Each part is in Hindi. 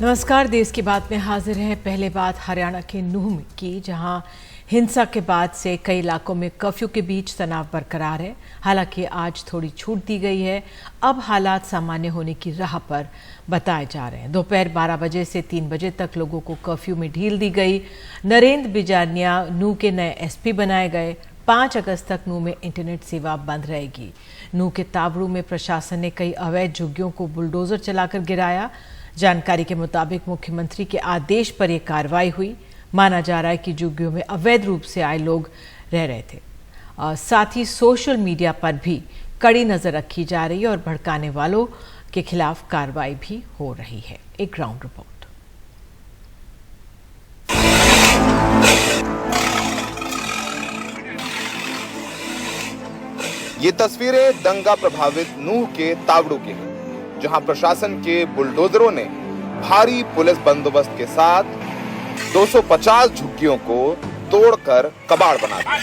नमस्कार। देश की बात में हाजिर है। पहले बात हरियाणा के नूंह की, जहां हिंसा के बाद से कई इलाकों में कर्फ्यू के बीच तनाव बरकरार है। हालांकि आज थोड़ी छूट दी गई है। अब हालात सामान्य होने की राह पर बताए जा रहे हैं। दोपहर 12 बजे से 3 बजे तक लोगों को कर्फ्यू में ढील दी गई। नरेंद्र बिजानिया नूंह के नए एसपी बनाए गए। 5 अगस्त तक नूंह में इंटरनेट सेवा बंद रहेगी। नूंह के ताबड़ू में प्रशासन ने कई अवैध झुग्गियों को बुलडोजर चलाकर गिराया। जानकारी के मुताबिक मुख्यमंत्री के आदेश पर यह कार्रवाई हुई। माना जा रहा है कि झुग्गियों में अवैध रूप से आए लोग रह रहे थे। साथ ही सोशल मीडिया पर भी कड़ी नजर रखी जा रही है और भड़काने वालों के खिलाफ कार्रवाई भी हो रही है। एक ग्राउंड रिपोर्ट। ये तस्वीरें दंगा प्रभावित नूंह के तावड़ू की हैं, जहां प्रशासन के बुलडोजरों ने भारी पुलिस बंदोबस्त के साथ 250 झुग्गियों को तोड़कर कबाड़ बना दिया।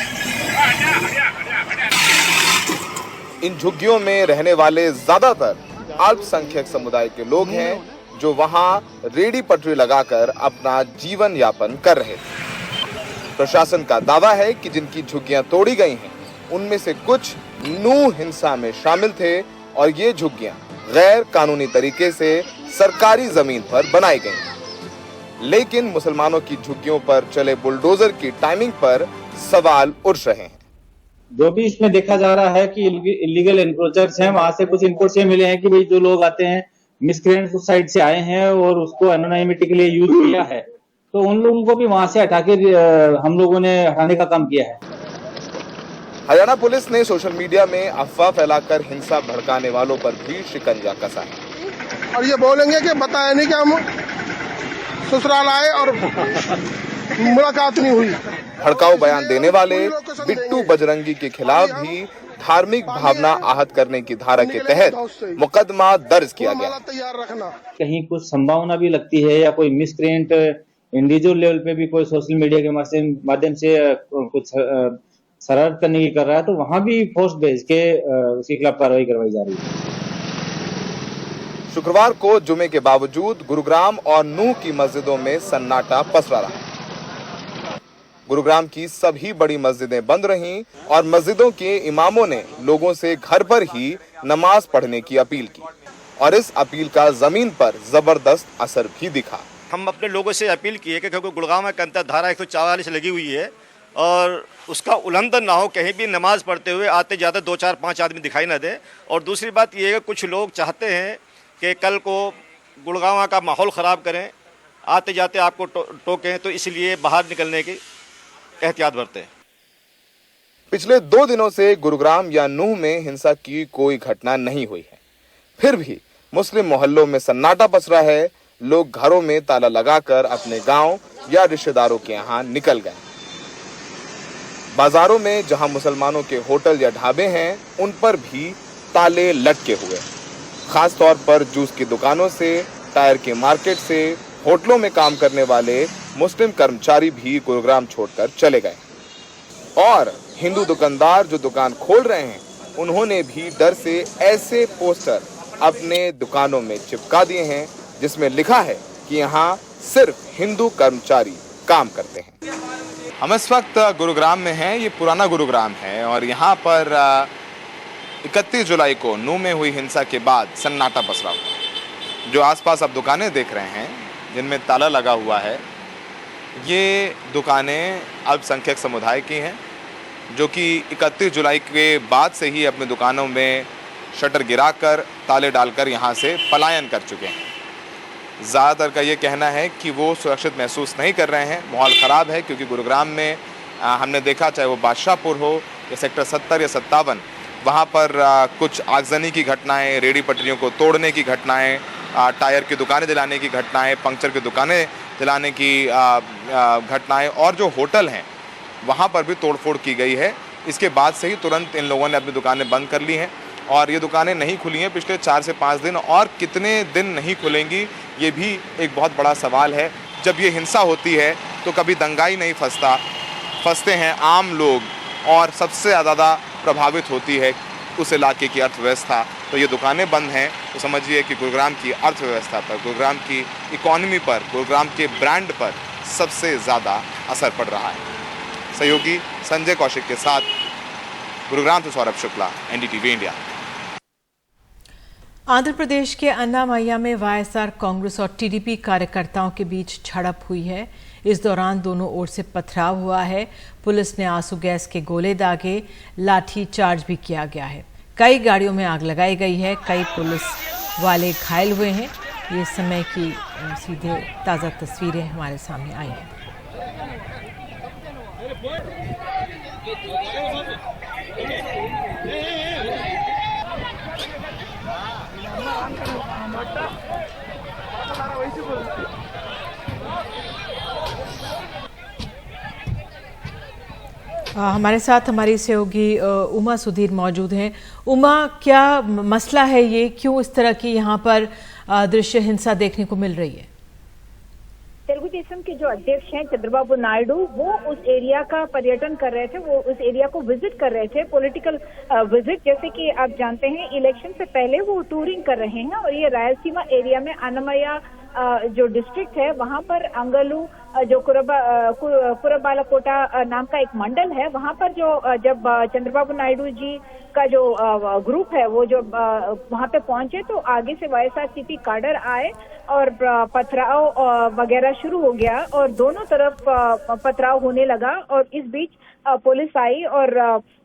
इन झुग्गियों में रहने वाले ज्यादातर अल्पसंख्यक समुदाय के लोग हैं, जो वहां रेडी पटरी लगाकर अपना जीवन यापन कर रहे थे। प्रशासन का दावा है कि जिनकी झुग्गियां तोड़ी गई हैं, उनमें से कुछ नूंह हिंसा में शामिल थे और ये झुग्गियां गैर कानूनी तरीके से सरकारी जमीन पर बनाई गई। लेकिन मुसलमानों की झुग्गियों पर चले बुलडोजर की टाइमिंग पर सवाल उठ रहे हैं। जो भी इसमें देखा जा रहा है कि इलीगल एनक्रोचर्स हैं, वहां से कुछ इनको मिले हैं कि भाई जो लोग आते हैं मिसक्रेंट्स उस साइड से आए हैं और उसको एनोनिमिटी के लिए यूज किया है, तो उन लोगों को भी वहां से हटा के हम लोगों ने हटाने का काम किया है। हरियाणा पुलिस ने सोशल मीडिया में अफवाह फैलाकर हिंसा भड़काने वालों पर भी शिकंजा कसा है। और ये बोलेंगे कि बताया नहीं कि हम ससुराल आए और मुलाकात नहीं हुई। भड़काऊ बयान देने वाले बिट्टू बजरंगी के खिलाफ भी धार्मिक भावना आहत करने की धारा के तहत मुकदमा दर्ज किया गया। कहीं कुछ संभावना भी लगती है या कोई मिसक्रेंट इंडिविजुअल लेवल पे भी कोई सोशल मीडिया के माध्यम से कुछ शरारत करने की कर रहा है, तो वहां भी फोर्स भेज के उसके खिलाफ कार्रवाई करवाई जा रही है। शुक्रवार को जुमे के बावजूद गुरुग्राम और नूंह की मस्जिदों में सन्नाटा पसरा रहा। गुरुग्राम की सभी बड़ी मस्जिदें बंद रहीं और मस्जिदों के इमामों ने लोगों से घर पर ही नमाज पढ़ने की अपील की और इस अपील का जमीन पर जबरदस्त असर भी दिखा। हम अपने लोगों से अपील की है कि क्योंकि गुड़गांव के अंदर धारा 144 लगी हुई है और उसका उल्लंघन ना हो, कहीं भी नमाज पढ़ते हुए आते जाते 2 4 5 आदमी दिखाई ना दे। और दूसरी बात ये है कि कुछ लोग चाहते हैं कि कल को गुड़गांव का माहौल ख़राब करें, आते जाते आपको टोकें, तो इसलिए बाहर निकलने की एहतियात बरतें। पिछले 2 दिनों से गुरुग्राम या नूंह में हिंसा की कोई घटना नहीं हुई है, फिर भी मुस्लिम मोहल्लों में सन्नाटा पसरा है। लोग घरों में ताला लगाकर अपने गांव या रिश्तेदारों के यहाँ निकल गए। बाजारों में जहां मुसलमानों के होटल या ढाबे हैं, उन पर भी ताले लटके हुए। खास तौर पर जूस की दुकानों से, टायर के मार्केट से, होटलों में काम करने वाले मुस्लिम कर्मचारी भी गुरुग्राम छोड़कर चले गए। और हिंदू दुकानदार जो दुकान खोल रहे हैं, उन्होंने भी डर से ऐसे पोस्टर अपने दुकानों में चिपका दिए हैं जिसमें लिखा है कि यहाँ सिर्फ हिंदू कर्मचारी काम करते हैं। हम इस वक्त गुरुग्राम में हैं। ये पुराना गुरुग्राम है और यहाँ पर 31 जुलाई को नूंह में हुई हिंसा के बाद सन्नाटा पसरा हुआ। जो आसपास आप दुकानें देख रहे हैं जिनमें ताला लगा हुआ है, ये दुकानें अल्पसंख्यक समुदाय की हैं, जो कि 31 जुलाई के बाद से ही अपनी दुकानों में शटर गिराकर, ताले डालकर यहाँ से पलायन कर चुके हैं। ज़्यादातर का ये कहना है कि वो सुरक्षित महसूस नहीं कर रहे हैं। माहौल ख़राब है क्योंकि गुरुग्राम में हमने देखा, चाहे वो बादशाहपुर हो या सेक्टर 70 या 57, वहाँ पर कुछ आगजनी की घटनाएं, रेडी पटरियों को तोड़ने की घटनाएं, टायर की दुकानें जलाने की घटनाएं, पंक्चर की दुकानें जलाने की घटनाएं और जो होटल हैं वहाँ पर भी तोड़फोड़ की गई है। इसके बाद से ही तुरंत इन लोगों ने अपनी दुकानें बंद कर ली हैं और ये दुकानें नहीं खुली हैं पिछले 4 से 5 दिन, और कितने दिन नहीं खुलेंगी ये भी एक बहुत बड़ा सवाल है। जब ये हिंसा होती है तो कभी दंगाई नहीं फंसते हैं आम लोग, और सबसे ज़्यादा प्रभावित होती है उस इलाके की अर्थव्यवस्था। तो ये दुकानें बंद हैं तो समझिए कि गुरुग्राम की अर्थव्यवस्था पर, गुरुग्राम की इकॉनमी पर, गुरुग्राम के ब्रांड पर सबसे ज़्यादा असर पड़ रहा है। सहयोगी संजय कौशिक के साथ गुरुग्राम से सौरभ शुक्ला, एनडीटीवी इंडिया। आंध्र प्रदेश के अन्नामय्या में वाईएसआर कांग्रेस और टीडीपी कार्यकर्ताओं के बीच झड़प हुई है। इस दौरान दोनों ओर से पथराव हुआ है। पुलिस ने आंसू गैस के गोले दागे, लाठी चार्ज भी किया गया है। कई गाड़ियों में आग लगाई गई है। कई पुलिस वाले घायल हुए हैं। ये समय की सीधे ताज़ा तस्वीरें हमारे सामने आई हैं। हमारे साथ हमारी सहयोगी उमा सुधीर मौजूद हैं। उमा, क्या मसला है ये, क्यों इस तरह की यहाँ पर दृश्य हिंसा देखने को मिल रही है? तेलुगु देशम के जो अध्यक्ष हैं चंद्रबाबू नायडू, वो उस एरिया का पर्यटन कर रहे थे, वो उस एरिया को विजिट कर रहे थे, पॉलिटिकल विजिट। जैसे कि आप जानते हैं, इलेक्शन से पहले वो टूरिंग कर रहे हैं और ये रायलसीमा एरिया में अन्नामय्या जो डिस्ट्रिक्ट है, वहां पर अंगलू जो कुरबालाकोटा नाम का एक मंडल है, वहां पर जो जब चंद्रबाबू नायडू जी का जो ग्रुप है वो जो वहां पे पहुंचे तो आगे से वाईएसआरसीपी कैडर आए और पथराव वगैरह शुरू हो गया और दोनों तरफ पथराव होने लगा। और इस बीच पुलिस आई और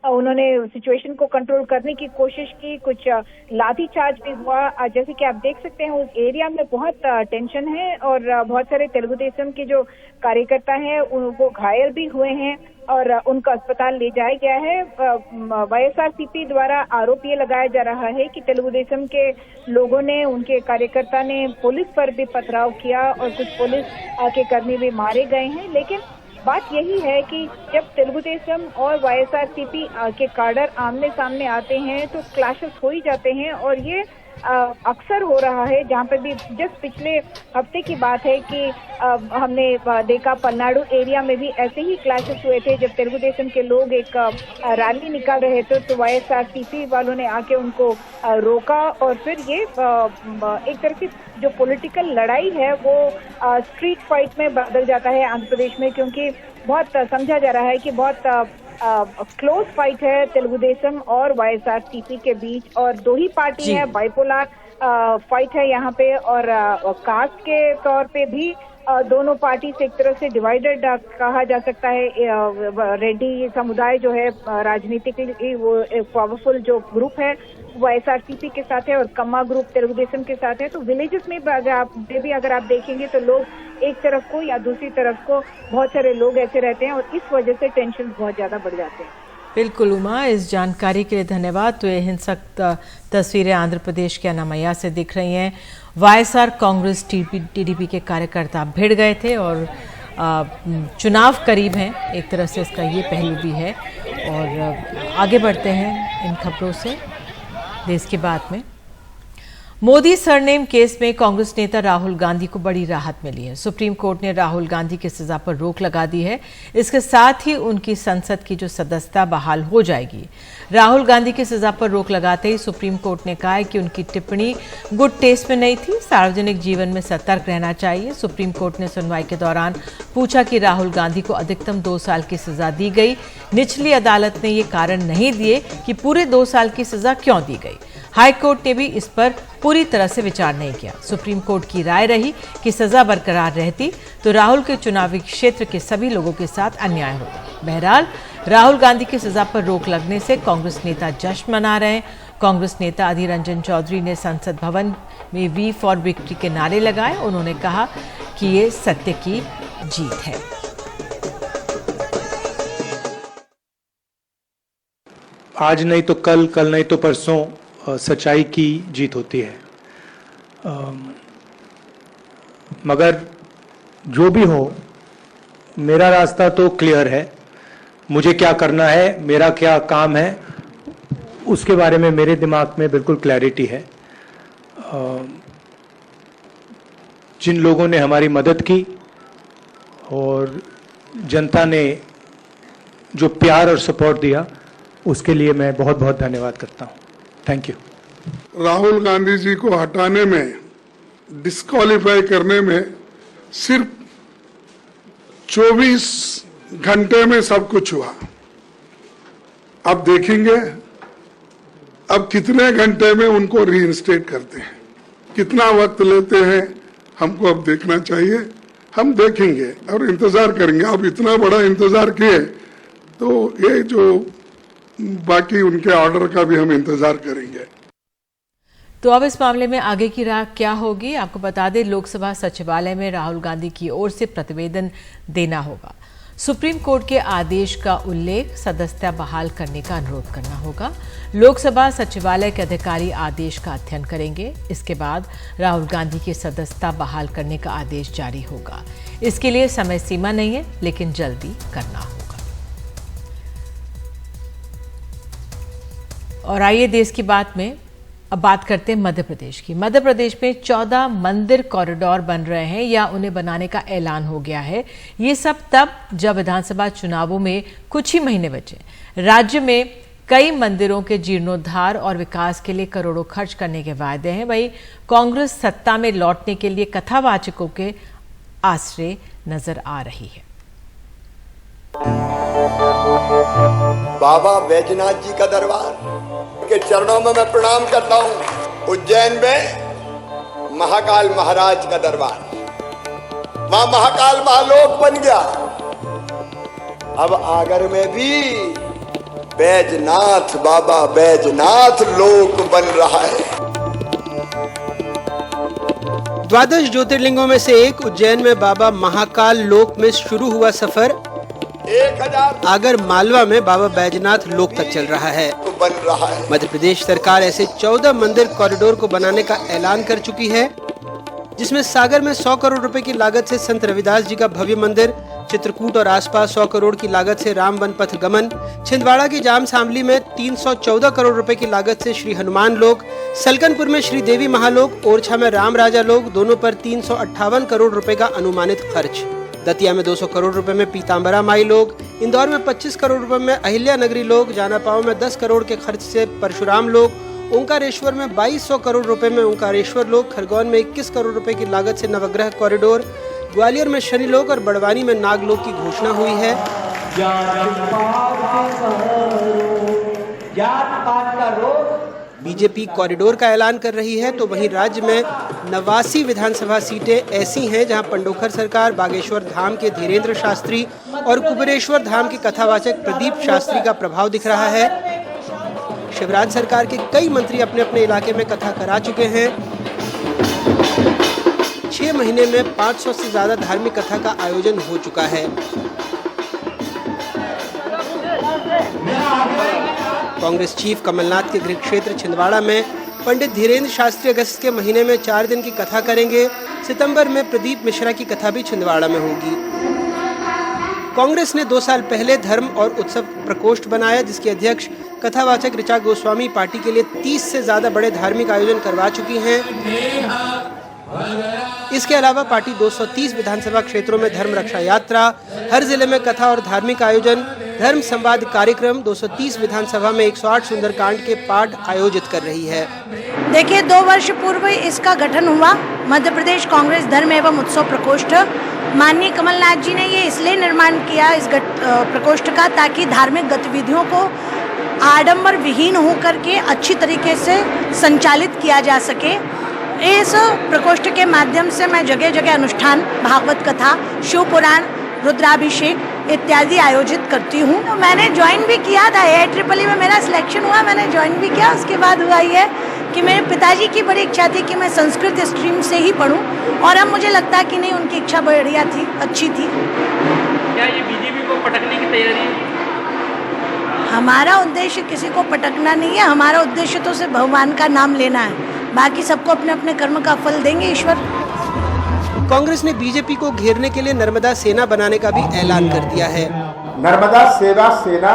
उन्होंने सिचुएशन को कंट्रोल करने की कोशिश की। कुछ लाठीचार्ज भी हुआ। जैसे कि आप देख सकते हैं, उस एरिया में बहुत टेंशन है और बहुत सारे तेलुगु देशम के जो कार्यकर्ता हैं वो घायल भी हुए हैं और उनको अस्पताल ले जाया गया है। वाईएसआरसीपी द्वारा आरोप ये लगाया जा रहा है कि तेलुगु देशम के लोगों ने, उनके कार्यकर्ता ने पुलिस पर भी पथराव किया और कुछ पुलिस के कर्मी भी मारे गए हैं। लेकिन बात यही है कि जब तेलुगु देशम और वाईएसआरसीपी के कैडर आमने सामने आते हैं तो क्लैशेस हो ही जाते हैं और ये अक्सर हो रहा है। जहाँ पे भी जस्ट पिछले हफ्ते की बात है कि हमने देखा पलनाडु एरिया में भी ऐसे ही क्लैशेस हुए थे जब तेलुगु देशम के लोग एक रैली निकाल रहे थे तो वाईएसआरसीपी वालों ने आके उनको रोका और फिर ये एक तरह की जो पॉलिटिकल लड़ाई है वो स्ट्रीट फाइट में बदल जाता है आंध्र प्रदेश में, क्योंकि बहुत समझा जा रहा है कि बहुत क्लोज फाइट है तेलुगु देशम और वाईएसआरसीपी के बीच और दो ही पार्टी है, बाइपोलर फाइट है यहाँ पे और कास्ट के तौर पे भी दोनों पार्टी से एक तरह से डिवाइडेड कहा जा सकता है। रेड्डी समुदाय जो है राजनीतिकली वो एक पावरफुल जो ग्रुप है वाईएसआरसीपी के साथ है और कम्मा ग्रुप तेलुगु देशम के साथ है। तो विलेजेस में अगर आप देखेंगे तो लोग एक तरफ को या दूसरी तरफ को बहुत सारे लोग ऐसे रहते हैं और इस वजह से टेंशन बहुत ज्यादा बढ़ जाते हैं। बिल्कुल उमा, इस जानकारी के लिए धन्यवाद। तो ये हिंसक तस्वीरें आंध्र प्रदेश के अन्नामय्या से दिख रही हैं। वाईएसआर कांग्रेस टीडीपी के कार्यकर्ता भिड़ गए थे और चुनाव करीब हैं, एक तरह से इसका ये पहलू भी है। और आगे बढ़ते हैं इन खबरों से देश के बाद में। मोदी सरनेम केस में कांग्रेस नेता राहुल गांधी को बड़ी राहत मिली है। सुप्रीम कोर्ट ने राहुल गांधी की सजा पर रोक लगा दी है। इसके साथ ही उनकी संसद की जो सदस्यता बहाल हो जाएगी। राहुल गांधी की सजा पर रोक लगाते ही सुप्रीम कोर्ट ने कहा है कि उनकी टिप्पणी गुड टेस्ट में नहीं थी, सार्वजनिक जीवन में सतर्क रहना चाहिए। सुप्रीम कोर्ट ने सुनवाई के दौरान पूछा कि राहुल गांधी को अधिकतम 2 साल की सजा दी गई। निचली अदालत ने ये कारण नहीं दिए कि पूरे 2 साल की सजा क्यों दी गई। हाई कोर्ट ने भी इस पर पूरी तरह से विचार नहीं किया। सुप्रीम कोर्ट की राय रही कि सजा बरकरार रहती तो राहुल के चुनावी क्षेत्र के सभी लोगों के साथ अन्याय होता। बहरहाल राहुल गांधी की सजा पर रोक लगने से कांग्रेस नेता जश्न मना रहे हैं। कांग्रेस नेता अधीर रंजन चौधरी ने संसद भवन में वी फॉर विक्ट्री के नारे लगाए। उन्होंने कहा कि ये सत्य की जीत है। आज नहीं तो कल, कल नहीं तो परसों सच्चाई की जीत होती है। मगर जो भी हो, मेरा रास्ता तो क्लियर है। मुझे क्या करना है, मेरा क्या काम है, उसके बारे में मेरे दिमाग में बिल्कुल क्लैरिटी है। जिन लोगों ने हमारी मदद की और जनता ने जो प्यार और सपोर्ट दिया, उसके लिए मैं बहुत बहुत धन्यवाद करता हूँ। Thank you. राहुल गांधी जी को हटाने में, डिस्क्वालीफाई करने में सिर्फ 24 घंटे में सब कुछ हुआ। अब देखेंगे अब कितने घंटे में उनको रीइंस्टेट करते हैं, कितना वक्त लेते हैं, हमको अब देखना चाहिए। हम देखेंगे और इंतजार करेंगे। अब इतना बड़ा इंतजार किए तो ये जो बाकी उनके ऑर्डर का भी हम इंतजार करेंगे। तो अब इस मामले में आगे की राह क्या होगी, आपको बता दें लोकसभा सचिवालय में राहुल गांधी की ओर से प्रतिवेदन देना होगा। सुप्रीम कोर्ट के आदेश का उल्लेख, सदस्यता बहाल करने का अनुरोध करना होगा। लोकसभा सचिवालय के अधिकारी आदेश का अध्ययन करेंगे। इसके बाद राहुल गांधी की सदस्यता बहाल करने का आदेश जारी होगा। इसके लिए समय सीमा नहीं है, लेकिन जल्दी करना होगा। और आइए देश की बात में अब बात करते हैं मध्य प्रदेश की। मध्य प्रदेश में 14 मंदिर कॉरिडोर बन रहे हैं या उन्हें बनाने का ऐलान हो गया है। ये सब तब जब विधानसभा चुनावों में कुछ ही महीने बचे। राज्य में कई मंदिरों के जीर्णोद्धार और विकास के लिए करोड़ों खर्च करने के वायदे हैं। वहीं कांग्रेस सत्ता में लौटने के लिए कथावाचकों के आश्रय नजर आ रही है। बाबा बैजनाथ जी का दरबार के चरणों में मैं प्रणाम करता हूँ। उज्जैन में महाकाल महाराज का दरबार, वहां महाकाल महालोक बन गया। अब आगर में भी बैजनाथ, बाबा बैजनाथ लोक बन रहा है। 12 ज्योतिर्लिंगों में से एक उज्जैन में बाबा महाकाल लोक में शुरू हुआ सफर 1000 आगर मालवा में बाबा बैजनाथ लोक तक चल रहा है। बन रहा है। मध्य प्रदेश सरकार ऐसे 14 मंदिर कॉरिडोर को बनाने का ऐलान कर चुकी है, जिसमें सागर में 100 करोड़ रुपए की लागत से संत रविदास जी का भव्य मंदिर, चित्रकूट और आसपास 100 करोड़ की लागत से राम वन पथ गमन, छिंदवाड़ा की जाम सांवली में 314 करोड़ रुपए की लागत से श्री हनुमान लोक, सलकनपुर में श्री देवी महालोक, ओरछा में राम राजा लोक, दोनों पर 358 करोड़ रुपए का अनुमानित खर्च। दतिया में 200 करोड़ रुपए में पीताम्बरा माई लोक, इंदौर में 25 करोड़ रुपए में अहिल्या नगरी लोक, जानापाव में 10 करोड़ के खर्च से परशुराम लोक, ओंकारेश्वर में 2200 करोड़ रुपए में ओंकारेश्वर लोक, खरगोन में 21 करोड़ रुपए की लागत से नवग्रह कॉरिडोर, ग्वालियर में शनि लोक और बड़वानी में नाग लोक की घोषणा हुई है। बीजेपी कॉरिडोर का ऐलान कर रही है, तो वहीं राज्य में 89 विधानसभा सीटें ऐसी हैं जहां पंडोखर सरकार बागेश्वर धाम के धीरेन्द्र शास्त्री और कुबेरेश्वर धाम के कथावाचक प्रदीप शास्त्री का प्रभाव दिख रहा है। शिवराज सरकार के कई मंत्री अपने अपने इलाके में कथा करा चुके हैं। 6 महीने में 500 से ज्यादा धार्मिक कथा का आयोजन हो चुका है। कांग्रेस चीफ कमलनाथ के गृह क्षेत्र छिंदवाड़ा में पंडित धीरेन्द्र शास्त्री अगस्त के महीने में 4 दिन की कथा करेंगे। सितंबर में प्रदीप मिश्रा की कथा भी छिंदवाड़ा में होगी। कांग्रेस ने 2 साल पहले धर्म और उत्सव प्रकोष्ठ बनाया, जिसके अध्यक्ष कथावाचक ऋचा गोस्वामी पार्टी के लिए 30 से ज्यादा बड़े धार्मिक आयोजन करवा चुकी हैं। इसके अलावा पार्टी 230 विधानसभा क्षेत्रों में धर्म रक्षा यात्रा, हर जिले में कथा और धार्मिक आयोजन, धर्म संवाद कार्यक्रम, 230 विधानसभा में 108 सुंदरकांड के पाठ आयोजित कर रही है। देखिए, 2 वर्ष पूर्व इसका गठन हुआ, मध्य प्रदेश कांग्रेस धर्म एवं उत्सव प्रकोष्ठ। माननीय कमलनाथ जी ने ये इसलिए निर्माण किया इस प्रकोष्ठ का, ताकि धार्मिक गतिविधियों को आडंबर विहीन होकर के अच्छी तरीके से संचालित किया जा सके। इस प्रकोष्ठ के माध्यम से मैं जगह जगह अनुष्ठान, भागवत कथा, शिव पुराण, रुद्राभिषेक इत्यादि आयोजित करती हूँ। तो मैंने ज्वाइन भी किया था, AIEEE में मेरा सिलेक्शन हुआ, मैंने ज्वाइन भी किया। उसके बाद हुआ ये कि मेरे पिताजी की बड़ी इच्छा थी कि मैं संस्कृत स्ट्रीम से ही पढूं, और अब मुझे लगता है कि नहीं, उनकी इच्छा बढ़िया थी, अच्छी थी। क्या ये बीजेपी को पटकने की तैयारी है? हमारा उद्देश्य किसी को पटकना नहीं है, हमारा उद्देश्य तो सिर्फ भगवान का नाम लेना है। बाकी सबको अपने अपने कर्म का फल देंगे ईश्वर। कांग्रेस ने बीजेपी को घेरने के लिए नर्मदा सेना बनाने का भी ऐलान कर दिया है। नर्मदा सेवा सेना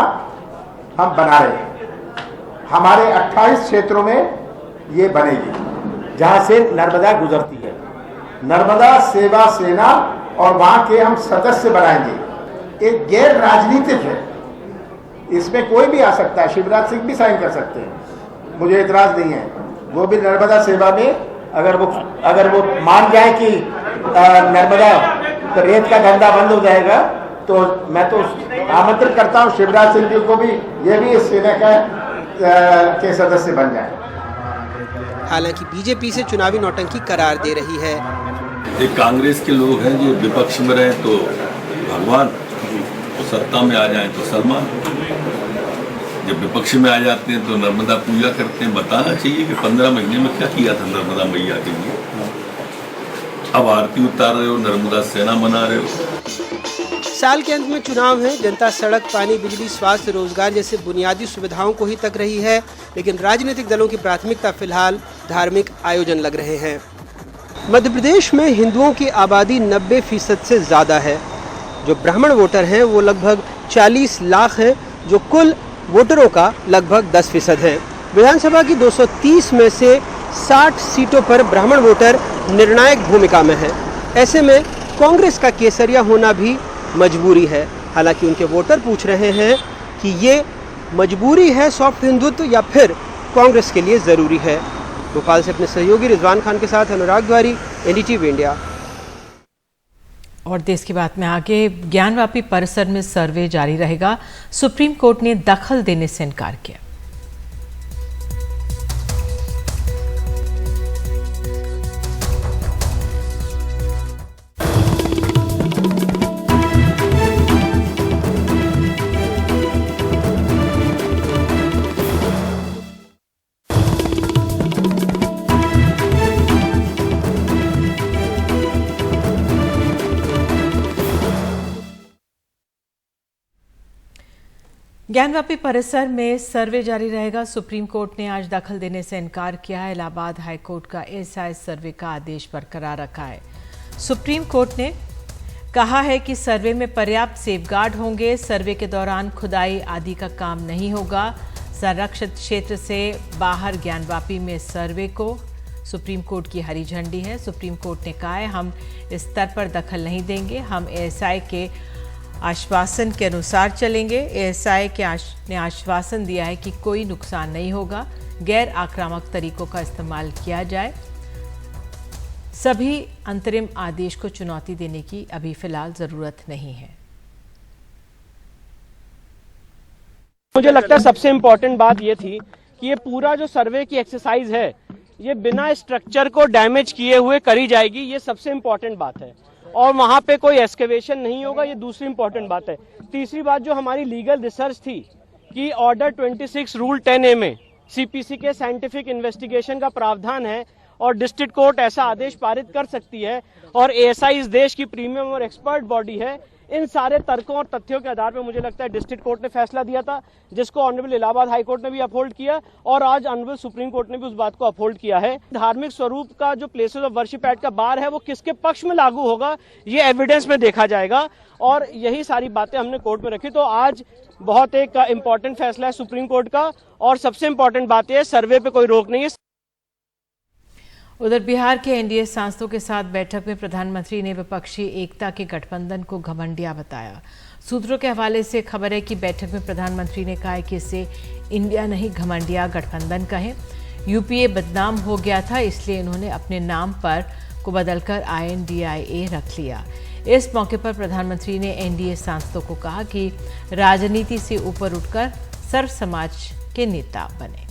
हम बना रहे हैं। हमारे 28 क्षेत्रों में ये बनेगी जहां से नर्मदा गुजरती है। नर्मदा सेवा सेना, और वहां के हम सदस्य बनाएंगे। एक गैर राजनीतिक है, इसमें कोई भी आ सकता है, शिवराज सिंह भी साइन कर सकते हैं। मुझे इतराज नहीं है। वो भी नर्मदा सेवा में अगर वो मान जाए कि नर्मदा तो रेत का धंधा बंद हो जाएगा, तो मैं तो आमंत्रित करता हूं शिवराज सिंह जी को भी, ये भी इस सेना के सदस्य बन जाए। हालांकि बीजेपी से चुनावी नौटंकी करार दे रही है। एक कांग्रेस के लोग हैं जो विपक्ष में रहे तो भगवान, तो सत्ता में आ जाएं तो सलमान, जब विपक्ष में आ जाते हैं तो नर्मदा पूजा करते हैं। बताना चाहिए कि 15 महीने में क्या किया था नर्मदा मैया के लिए। अब आरती उतार रहे हो, नर्मदा सेना मना रहे हो। साल के अंत में चुनाव है, जनता सड़क, पानी, बिजली, स्वास्थ्य, रोजगार जैसे बुनियादी सुविधाओं को ही तक रही है, लेकिन राजनीतिक दलों की प्राथमिकता फिलहाल धार्मिक आयोजन लग रहे हैं। मध्य प्रदेश में हिंदुओं की आबादी 90% से ज़्यादा है। जो ब्राह्मण वोटर हैं वो लगभग 40 लाख है, जो कुल वोटरों का लगभग 10% है। विधानसभा की 230 में से 60 सीटों पर ब्राह्मण वोटर निर्णायक भूमिका में है। ऐसे में कांग्रेस का केसरिया होना भी मजबूरी है। हालांकि उनके वोटर पूछ रहे हैं कि ये मजबूरी है सॉफ्ट हिंदुत्व या फिर कांग्रेस के लिए ज़रूरी है। भोपाल से अपने सहयोगी रिजवान खान के साथ अनुराग द्वारी, एनडीटीवी इंडिया। और देश की बात में आगे, ज्ञानवापी परिसर में सर्वे जारी रहेगा। सुप्रीम कोर्ट ने दखल देने से इनकार किया। ज्ञानवापी परिसर में सर्वे जारी रहेगा। सुप्रीम कोर्ट ने आज दखल देने से इनकार किया है। इलाहाबाद हाईकोर्ट का एएसआई सर्वे का आदेश बरकरार रखा है। सुप्रीम कोर्ट ने कहा है कि सर्वे में पर्याप्त सेफगार्ड होंगे। सर्वे के दौरान खुदाई आदि का काम नहीं होगा। संरक्षित क्षेत्र से बाहर ज्ञानवापी में सर्वे को सुप्रीम कोर्ट की हरी झंडी है। सुप्रीम कोर्ट ने कहा है हम इस स्तर पर दखल नहीं देंगे, हम एएसआई के आश्वासन के अनुसार चलेंगे। एएसआई ने आश्वासन दिया है कि कोई नुकसान नहीं होगा, गैर आक्रामक तरीकों का इस्तेमाल किया जाए। सभी अंतरिम आदेश को चुनौती देने की अभी फिलहाल जरूरत नहीं है। मुझे लगता है सबसे इम्पोर्टेंट बात ये थी कि ये पूरा जो सर्वे की एक्सरसाइज है ये बिना स्ट्रक्चर को डैमेज किए हुए करी जाएगी। ये सबसे इम्पोर्टेंट बात है और वहां पे कोई एक्सकेवेशन नहीं होगा। ये दूसरी इंपॉर्टेंट बात है। तीसरी बात जो हमारी लीगल रिसर्च थी कि ऑर्डर 26 रूल 10A में सीपीसी के साइंटिफिक इन्वेस्टिगेशन का प्रावधान है और डिस्ट्रिक्ट कोर्ट ऐसा आदेश पारित कर सकती है और एएसआई इस देश की प्रीमियम और एक्सपर्ट बॉडी है। इन सारे तर्कों और तथ्यों के आधार पर मुझे लगता है डिस्ट्रिक्ट कोर्ट ने फैसला दिया था, जिसको ऑनरेबल इलाहाबाद हाई कोर्ट ने भी अपहोल्ड किया और आज ऑनरेबल सुप्रीम कोर्ट ने भी उस बात को अपहोल्ड किया है। धार्मिक स्वरूप का जो प्लेसेस ऑफ वर्शिप एक्ट का बार है वो किसके पक्ष में लागू होगा ये एविडेंस में देखा जाएगा और यही सारी बातें हमने कोर्ट में रखी। तो आज बहुत एक इंपॉर्टेंट फैसला है सुप्रीम कोर्ट का और सबसे इंपॉर्टेंट बात यह सर्वे पे कोई रोक नहीं है। उधर बिहार के एनडीए सांसदों के साथ बैठक में प्रधानमंत्री ने विपक्षी एकता के गठबंधन को घमंडिया बताया। सूत्रों के हवाले से खबर है कि बैठक में प्रधानमंत्री ने कहा कि इसे इंडिया नहीं घमंडिया गठबंधन कहें। यूपीए बदनाम हो गया था इसलिए इन्होंने अपने नाम पर को बदलकर INDIA रख लिया। इस मौके पर प्रधानमंत्री ने एनडीए सांसदों को कहा कि राजनीति से ऊपर उठकर सर्व समाज के नेता बने।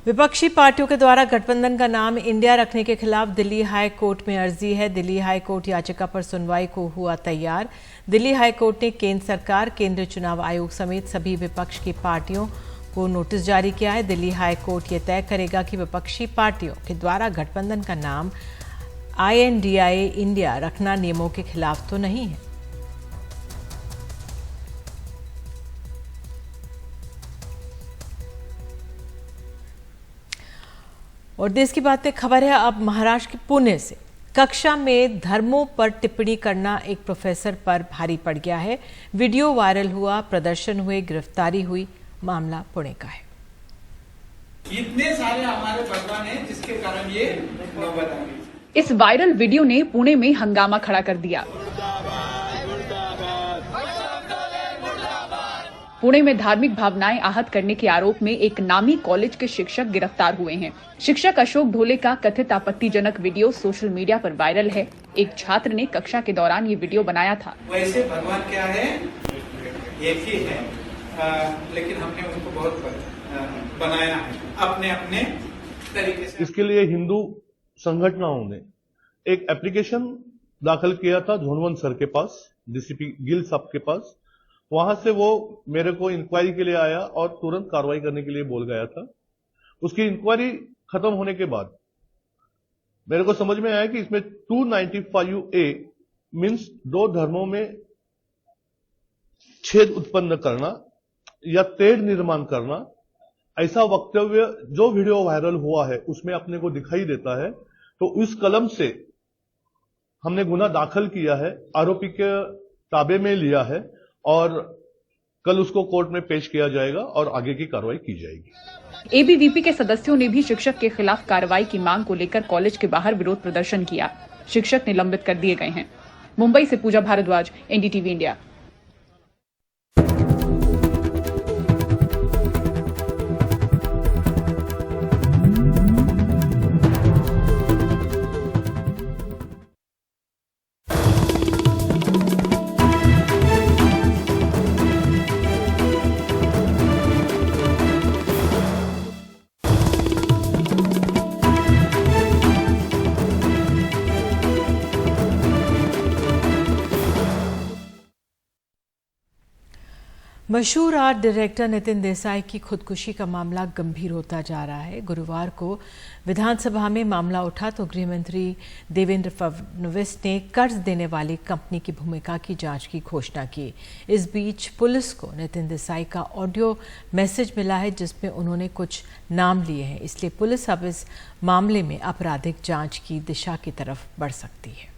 विपक्षी पार्टियों के द्वारा गठबंधन का नाम इंडिया रखने के खिलाफ दिल्ली हाई कोर्ट में अर्जी है। दिल्ली हाई कोर्ट याचिका पर सुनवाई को हुआ तैयार। दिल्ली हाई कोर्ट ने केंद्र सरकार, केंद्रीय चुनाव आयोग समेत सभी विपक्ष की पार्टियों को नोटिस जारी किया है। दिल्ली हाई कोर्ट यह तय करेगा कि विपक्षी पार्टियों के द्वारा गठबंधन का नाम INDIA इंडिया रखना नियमों के खिलाफ तो नहीं है। और देश की बात पे खबर है अब महाराष्ट्र के पुणे से। कक्षा में धर्मों पर टिप्पणी करना एक प्रोफेसर पर भारी पड़ गया है। वीडियो वायरल हुआ, प्रदर्शन हुए, गिरफ्तारी हुई। मामला पुणे का है। इतने सारे हमारे भगवान हैं जिसके कारण ये नौबत आ गई। इस वायरल वीडियो ने पुणे में हंगामा खड़ा कर दिया। पुणे में धार्मिक भावनाएं आहत करने के आरोप में एक नामी कॉलेज के शिक्षक गिरफ्तार हुए हैं। शिक्षक अशोक ढोले का कथित आपत्तिजनक वीडियो सोशल मीडिया पर वायरल है। एक छात्र ने कक्षा के दौरान ये वीडियो बनाया था। वैसे भगवान क्या है, एक ही है, लेकिन हमने उनको बहुत बनाया है अपने अपने तरीके से। इसके लिए हिंदू संगठनों ने एक एप्लीकेशन दाखिल किया था झोनवंत सर के पास, डीसीपी गिल साहब के पास। वहां से वो मेरे को इंक्वायरी के लिए आया और तुरंत कार्रवाई करने के लिए बोल गया था। उसकी इंक्वायरी खत्म होने के बाद मेरे को समझ में आया कि इसमें 295A मीन्स दो धर्मों में छेद उत्पन्न करना या तेढ़ निर्माण करना, ऐसा वक्तव्य जो वीडियो वायरल हुआ है उसमें अपने को दिखाई देता है। तो इस कलम से हमने गुना दाखिल किया है, आरोपी के ताबे में लिया है और कल उसको कोर्ट में पेश किया जाएगा और आगे की कार्रवाई की जाएगी। एबीवीपी के सदस्यों ने भी शिक्षक के खिलाफ कार्रवाई की मांग को लेकर कॉलेज के बाहर विरोध प्रदर्शन किया। शिक्षक निलंबित कर दिए गए हैं। मुंबई से पूजा भारद्वाज, एनडीटीवी इंडिया। मशहूर आर्ट डायरेक्टर नितिन देसाई की खुदकुशी का मामला गंभीर होता जा रहा है। गुरुवार को विधानसभा में मामला उठा तो गृह मंत्री देवेंद्र फडणवीस ने कर्ज देने वाली कंपनी की भूमिका की जांच की घोषणा की। इस बीच पुलिस को नितिन देसाई का ऑडियो मैसेज मिला है जिसमें उन्होंने कुछ नाम लिए हैं, इसलिए पुलिस अब इस मामले में आपराधिक जांच की दिशा की तरफ बढ़ सकती है।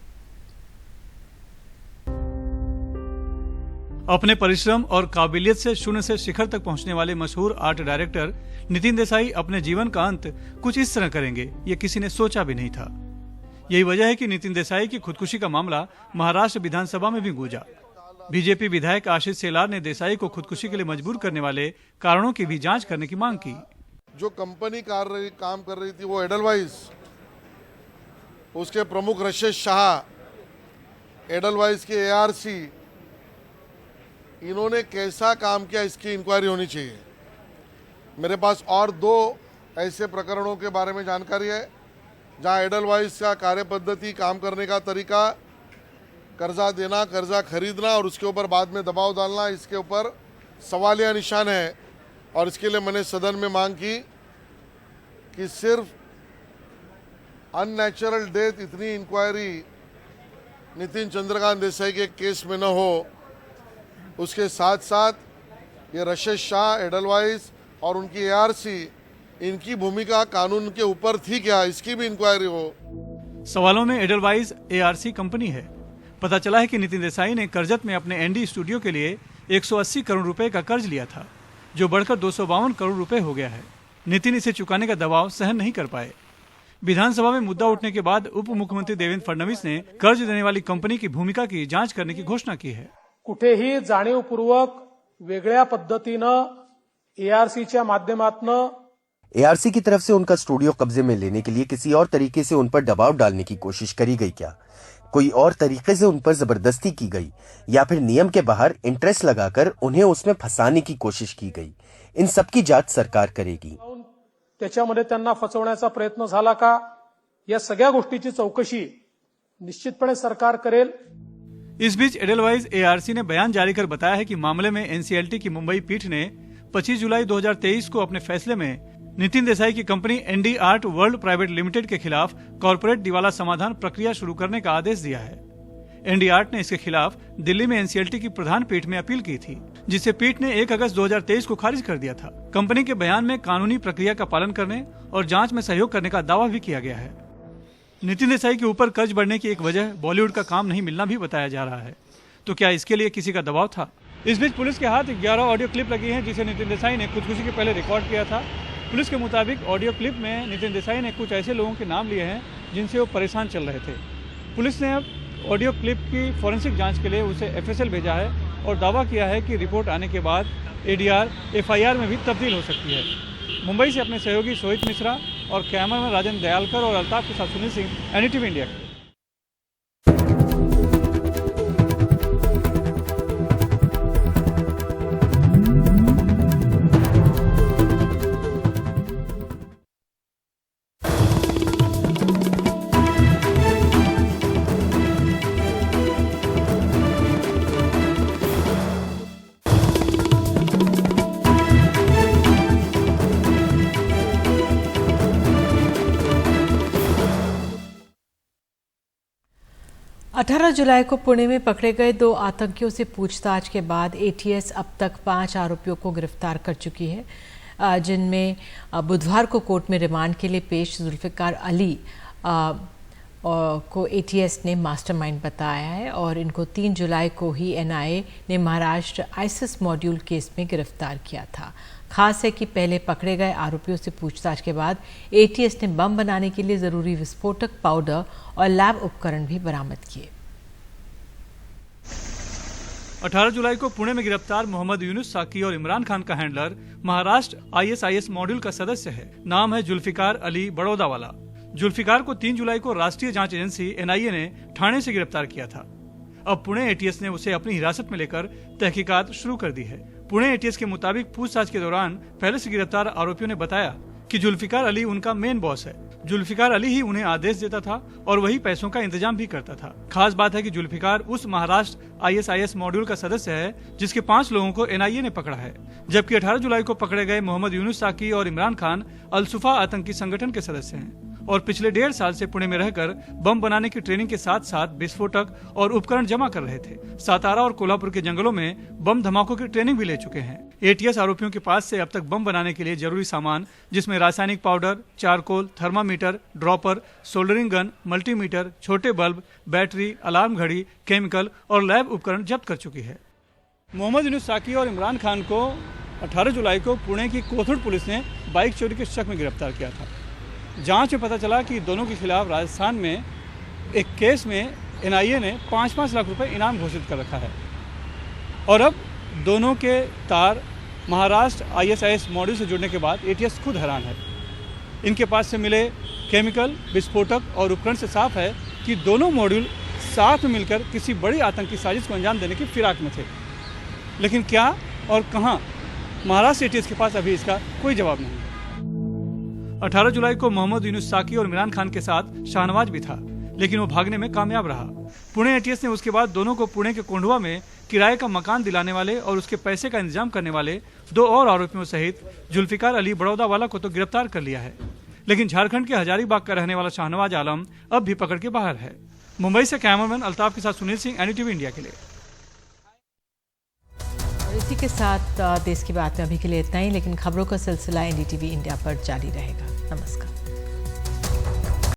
अपने परिश्रम और काबिलियत से शून्य से शिखर तक पहुंचने वाले मशहूर आर्ट डायरेक्टर नितिन देसाई अपने जीवन का अंत कुछ इस तरह करेंगे, ये किसी ने सोचा भी नहीं था। यही वजह है कि नितिन देसाई की खुदकुशी का मामला महाराष्ट्र विधानसभा में भी गूंजा। बीजेपी विधायक आशीष शेलार ने देसाई को खुदकुशी के लिए मजबूर करने वाले कारणों की भी जांच करने की मांग की। जो कंपनी काम कर रही थी वो एडलवाइज, उसके प्रमुख रशेश शाह, एडलवाइज के ARC, इन्होंने कैसा काम किया इसकी इंक्वायरी होनी चाहिए। मेरे पास और 2 ऐसे प्रकरणों के बारे में जानकारी है जहां एडलवाइज का कार्य पद्धति, काम करने का तरीका, कर्जा देना, कर्जा खरीदना और उसके ऊपर बाद में दबाव डालना, इसके ऊपर सवालिया निशान है। और इसके लिए मैंने सदन में मांग की कि सिर्फ अननेचुरल डेथ इतनी इंक्वायरी नितिन चंद्रकांत देसाई के केस में न हो, उसके साथ साथ ये रशेश शाह, एडलवाइज और उनकी ARC, इनकी भूमिका कानून के ऊपर थी क्या, इसकी भी इंक्वायरी हो। सवालों में एडलवाइज ARC कंपनी है। पता चला है कि नितिन देसाई ने करजत में अपने ND स्टूडियो के लिए 180 करोड़ रुपए का कर्ज लिया था, जो बढ़कर 252 करोड़ रुपए हो गया है। नितिन इसे चुकाने का दबाव सहन नहीं कर पाए। विधानसभा में मुद्दा उठने के बाद उप मुख्यमंत्री देवेंद्र फडणवीस ने कर्ज देने वाली कंपनी की भूमिका की जांच करने की घोषणा की है। कुठेही जाणीवपूर्वक वेगळ्या पद्धतीनं ARCच्या माध्यमातनं ARC की तरफ से उनका स्टूडियो कब्जे में लेने के लिए किसी और तरीके से उन पर दबाव डालने की कोशिश करी गई क्या? कोई और तरीके से उन पर जबरदस्ती की गई या फिर नियम के बाहर इंटरेस्ट लगाकर उन्हें उसमें फंसाने की कोशिश की गई? इन सब की जांच सरकार करेगी। त्याच्यामध्ये त्यांना फसवण्याचा प्रयत्न झाला का, या सगळ्या गोष्टीची चौकशी निश्चितपणे सरकार करेल। इस बीच एडलवाइज ARC ने बयान जारी कर बताया है कि मामले में NCLT की मुंबई पीठ ने 25 जुलाई 2023 को अपने फैसले में नितिन देसाई की company ND art world private limited के खिलाफ कॉर्पोरेट दिवाला समाधान प्रक्रिया शुरू करने का आदेश दिया है। ND आर्ट ने इसके खिलाफ दिल्ली में NCLT की प्रधान पीठ में अपील की थी, जिसे पीठ ने 1 अगस्त 2023 को खारिज कर दिया था। कंपनी के बयान में कानूनी प्रक्रिया का पालन करने और जांच में सहयोग करने का दावा भी किया गया है। नितिन देसाई के ऊपर कर्ज बढ़ने की एक वजह बॉलीवुड का काम नहीं मिलना भी बताया जा रहा है। तो क्या इसके लिए किसी का दबाव था? इस बीच पुलिस के हाथ 11 ऑडियो क्लिप लगी हैं जिसे नितिन देसाई ने खुदकुशी के पहले रिकॉर्ड किया था। पुलिस के मुताबिक ऑडियो क्लिप में नितिन देसाई ने कुछ ऐसे लोगों के नाम लिए हैं जिनसे वो परेशान चल रहे थे। पुलिस ने अब ऑडियो क्लिप की फॉरेंसिक जांच के लिए उसे एफएसएल भेजा है और दावा किया है कि रिपोर्ट आने के बाद एडीआर एफआईआर में भी तब्दील हो सकती है। मुंबई से अपने सहयोगी सोहित मिश्रा और कैमरामैन राजन दयालकर और अल्ताफ के साथ सुनील सिंह, एनडीटीवी इंडिया। 18 जुलाई को पुणे में पकड़े गए 2 आतंकियों से पूछताछ के बाद एटीएस अब तक 5 आरोपियों को गिरफ्तार कर चुकी है, जिनमें बुधवार को कोर्ट में रिमांड के लिए पेश जुल्फिकार अली को एटीएस ने मास्टरमाइंड बताया है और इनको 3 जुलाई को ही एनआईए ने महाराष्ट्र आईसिस मॉड्यूल केस में गिरफ्तार किया था। खास है कि पहले पकड़े गए आरोपियों से पूछताछ के बाद एटीएस ने बम बनाने के लिए जरूरी विस्फोटक पाउडर और लैब उपकरण भी बरामद किए। 18 जुलाई को पुणे में गिरफ्तार मोहम्मद यूनुस साकी और इमरान खान का हैंडलर महाराष्ट्र आईएसआईएस मॉड्यूल का सदस्य है। नाम है जुल्फिकार अली बड़ौदा वाला। जुल्फिकार को 3 जुलाई को राष्ट्रीय जांच एजेंसी एनआईए ने ठाणे से गिरफ्तार किया था। अब पुणे एटीएस ने उसे अपनी हिरासत में लेकर तहकीकात शुरू कर दी है। पुणे एटीएस के मुताबिक पूछताछ के दौरान पहले से गिरफ्तार आरोपियों ने बताया कि जुल्फिकार अली उनका मेन बॉस है। जुल्फिकार अली ही उन्हें आदेश देता था और वही पैसों का इंतजाम भी करता था। खास बात है कि जुल्फिकार उस महाराष्ट्र आईएसआईएस मॉड्यूल का सदस्य है जिसके 5 लोगों को एनआईए ने पकड़ा है, जबकि 18 जुलाई को पकड़े गए मोहम्मद यूनुस साकी और इमरान खान अल-सुफा आतंकी संगठन के सदस्य हैं और पिछले 1.5 साल से पुणे में रहकर बम बनाने की ट्रेनिंग के साथ साथ विस्फोटक और उपकरण जमा कर रहे थे। सातारा और कोल्हापुर के जंगलों में बम धमाकों की ट्रेनिंग भी ले चुके हैं। एटीएस आरोपियों के पास से अब तक बम बनाने के लिए जरूरी सामान, जिसमें रासायनिक powder, charcoal, thermometer, dropper, soldering gun, multimeter, छोटे बल्ब, बैटरी, अलार्म घड़ी, केमिकल और लैब उपकरण जब्त कर चुकी है। मोहम्मद यूनुस साकी और इमरान खान को 18 जुलाई को पुणे की कोथुड़ पुलिस ने बाइक चोरी के शक में गिरफ्तार किया था। जांच में पता चला कि दोनों के खिलाफ राजस्थान में एक केस में एनआईए ने 5-5 लाख रुपए इनाम घोषित कर रखा है और अब दोनों के तार महाराष्ट्र आईएसआईएस मॉड्यूल से जुड़ने के बाद एटीएस खुद हैरान है। इनके पास से मिले केमिकल, विस्फोटक और उपकरण से साफ है कि दोनों मॉड्यूल साथ में मिलकर किसी बड़ी आतंकी साजिश को अंजाम देने की फिराक में थे। लेकिन क्या और कहां, महाराष्ट्र एटीएस के पास अभी इसका कोई जवाब नहीं। 18 जुलाई को मोहम्मद यूनुस साकी और इमरान खान के साथ शाहनवाज भी था, लेकिन वो भागने में कामयाब रहा। पुणे एटीएस ने उसके बाद दोनों को पुणे के कोंढवा में किराए का मकान दिलाने वाले और उसके पैसे का इंतजाम करने वाले 2 और आरोपियों सहित जुल्फिकार अली बड़ौदा वाला को तो गिरफ्तार कर लिया है, लेकिन झारखंड के हजारीबाग का रहने वाला शाहनवाज आलम अब भी पकड़ के बाहर है। मुंबई से कैमरामैन अल्ताफ के साथ सुनील सिंह, एनडीटीवी इंडिया के लिए। इसी के साथ देश की बात में अभी के लिए इतना ही, लेकिन खबरों का सिलसिला एनडीटीवी इंडिया पर जारी रहेगा। नमस्कार।